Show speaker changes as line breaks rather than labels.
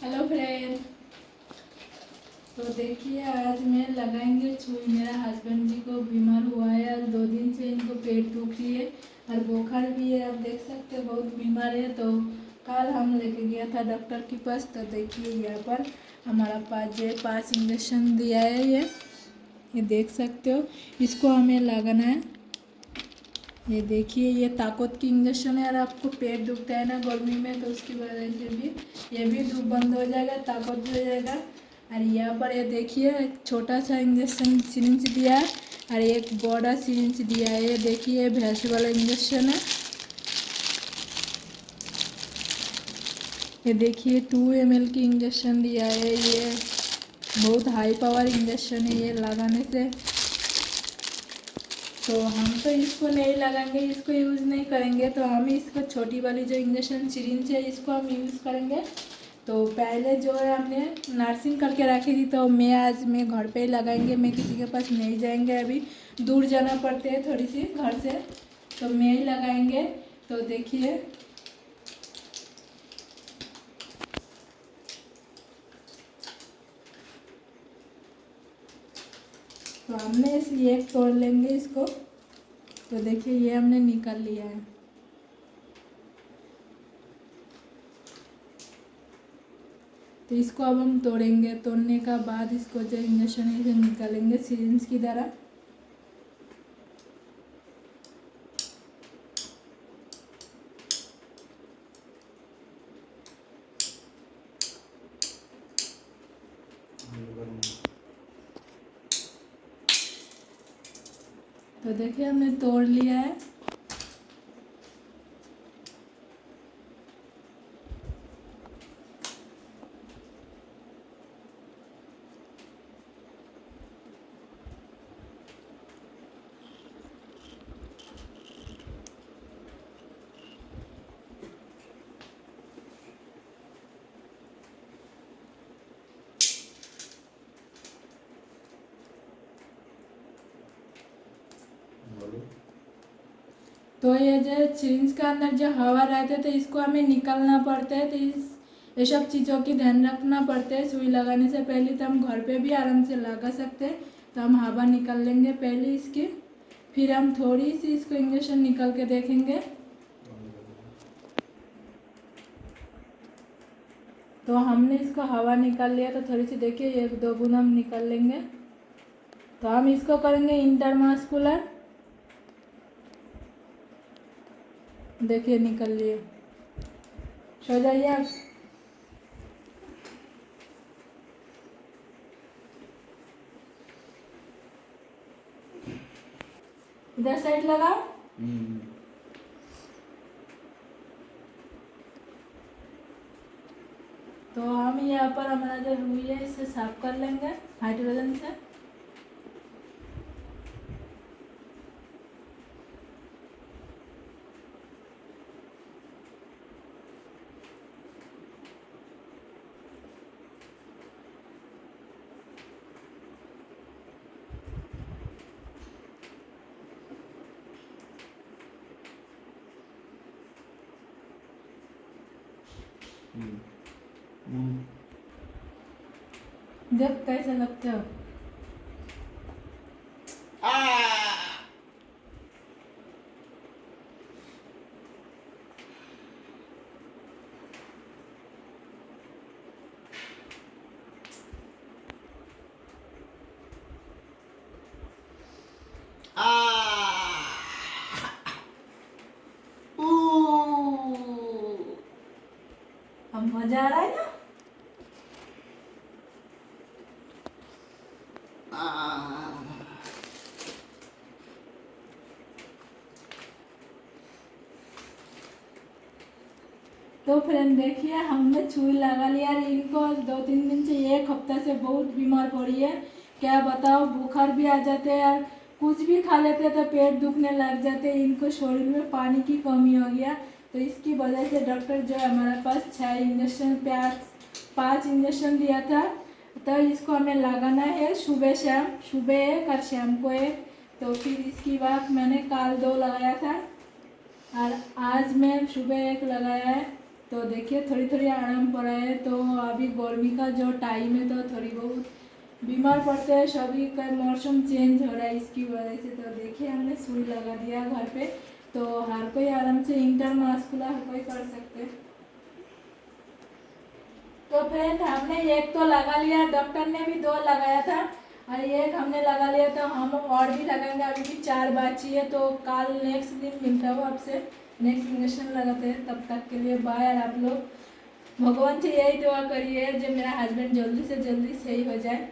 Hello friend. तो देखिए आज मैं लगाएंगे सुई। मेरा हस्बैंड जी को बीमार हुआ है, आज 2 दिन से इनको पेट दुख रही है और बुखार भी है। आप देख सकते हैं बहुत बीमार है। तो कल हम लेके गया था डॉक्टर के पास। तो देखिए यहाँ पर हमारा पास जो 5 इंजेक्शन दिया है। ये देख सकते हो, इसको हमें लगाना है। ये देखिए ये ताकत की इंजेक्शन है। और आपको पेट दुखता है ना गर्मी में, तो उसकी वजह से भी ये भी धूप बंद हो जाएगा, ताकत भी हो जाएगा। और यहाँ पर ये देखिए एक छोटा सा इंजेक्शन सिरिंज दिया है और एक बड़ा सिरिंज दिया है। ये देखिए भैंस वाला इंजेक्शन है। ये देखिए 2 ml की इंजेक्शन दिया है। ये बहुत हाई पावर इंजेक्शन है। ये लगाने से तो हम तो इसको नहीं लगाएंगे, इसको यूज़ नहीं करेंगे। तो हम इसको छोटी वाली जो इंजेक्शन सिरिंज है इसको हम यूज़ करेंगे। तो पहले जो है हमने नर्सिंग करके रखी थी, तो मैं घर पे ही लगाएंगे। मैं किसी के पास नहीं जाएंगे, अभी दूर जाना पड़ते है थोड़ी सी घर से, तो मैं ही लगाएंगे। तो देखिए तो हमने ये एक तोड़ लेंगे इसको। तो देखिए ये हमने निकाल लिया है। तो इसको अब हम तोड़ेंगे। तोड़ने का बाद इसको जो इंजेक्शन है इसे निकालेंगे सिरिंज की तरह। तो देखिए हमने तोड़ लिया है। तो ये जो सिरिंज के अंदर जो हवा रहते तो इसको हमें निकालना पड़ता है। तो ये सब चीज़ों की ध्यान रखना पड़ता है। सुई लगाने से पहले तो हम घर पे भी आराम से लगा सकते हैं। तो हम हवा निकाल लेंगे पहले इसकी, फिर हम थोड़ी सी इसको इंजेक्शन निकाल के देखेंगे। तो हमने इसको हवा निकाल लिया। तो थोड़ी सी देखिए 1-2 बूंद हम निकाल लेंगे। तो हम इसको करेंगे इंटरमास्कुलर। देखिए निकल लिए। सो जाइए आप। इधर साइड लगा। तो हम यहाँ पर हमारा जो रुई है इसे साफ कर लेंगे हाइड्रोजन से। देख कैसे लगते हो। अब मजा आ रहा है ना। तो फ्रेंड देखिए हमने सुई लगा लिया। इनको 2-3 दिन से, 1 हफ्ता से बहुत बीमार पड़ी है। क्या बताओ, बुखार भी आ जाते हैं और कुछ भी खा लेते हैं तो पेट दुखने लग जाते हैं। इनको शरीर में पानी की कमी हो गया। तो इसकी वजह से डॉक्टर जो हमारे पास 6 इंजेक्शन 5 इंजेक्शन दिया था। तो इसको हमें लगाना है सुबह शाम, सुबह एक और शाम को एक। तो फिर इसकी बाद मैंने कल 2 लगाया था और आज मैं सुबह 1 लगाया है। तो देखिए थोड़ी थोड़ी आराम पड़ा है। तो अभी गर्मी का जो टाइम है तो थोड़ी बहुत बीमार पड़ते हैं सभी का, मौसम चेंज हो रहा है इसकी वजह से। तो देखिए हमने सुई लगा दिया घर पे, तो हर कोई आराम से इंटरमास्कुलर हर कोई कर सकते। तो फ्रेंड हमने एक तो लगा लिया, डॉक्टर ने भी 2 लगाया था और एक हमने लगा लिया, तो हम और भी लगाएंगे। अभी भी 4 बाकी है, तो कल नेक्स्ट दिन मिलता हूँ आपसे, नेक्स्ट इंजेक्शन लगाते हैं। तब तक के लिए बाय। और आप लोग भगवान से यही दुआ करिए जो मेरा हस्बैंड जल्दी से जल्दी सही हो जाए।